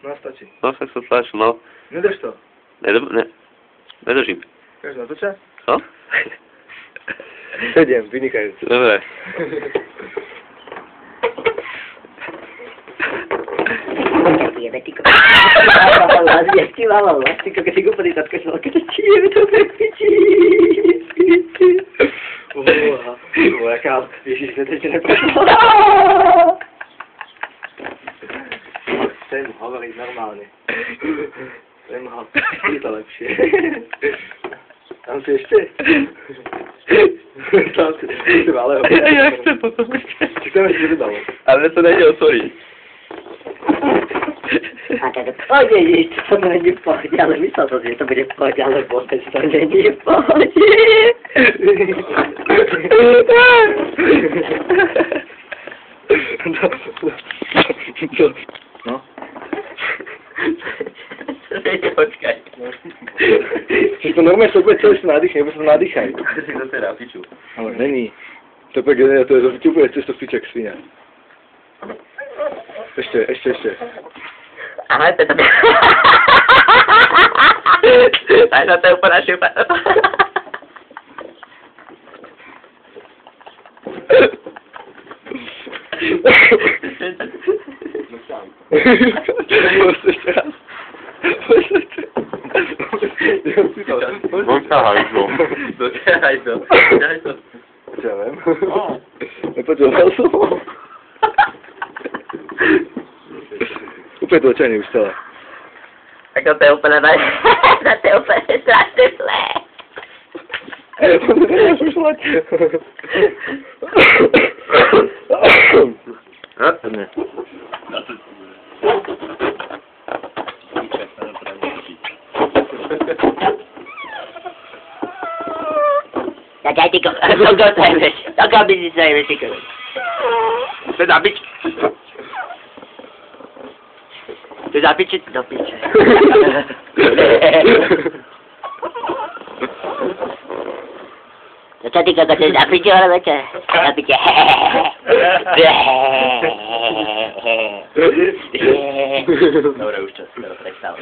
No stačí. No, tak som tlačil, no. Nedrž to. Nedržím. Chceš natočať? Co? 7, vynikajúce. Dobre. Jebe, ty kokos. Jak ti lala, ty kokos, si úplný zatkašal, keď ti jebe to prekvičí. Jaká, ježiš, to ešte neprešlo. Chcem hovoriť normálne. Chcem ho, je to lepšie. Tam si ešte? Tam si malého. Ja chcem potom ešte. Chcem ešte vydalo. Ale to nejde otvoriť. A tak to nie, to není v pohode, ale myslel som, že to bude v pohode, ale vôbec to není v pohode. No. Počkaj. Čiže to normálne sa bude celé sa nadýchať, nebo sa nadýchaj. To si zase rapiču. Ale není. To je úplne cesto fiček svinia. Ešte. Aha, to je to. Aj na to je úplná šupa. Doťahaj to. Doťahaj to. Ja viem. Nepočúval som ho. Úplne to očajne už celé. Tak to je úplne to je úplne strašne zlé. To nevieš ušlať. Ne. Tak aj ty koľko zajmeš, koľko by si zajmeš, ty koľko. To je zabič. To je zabič, či do piče. No čo ty koľko, to je zabič, alebo čo? Zabiče. Dobre, už čas, prestav.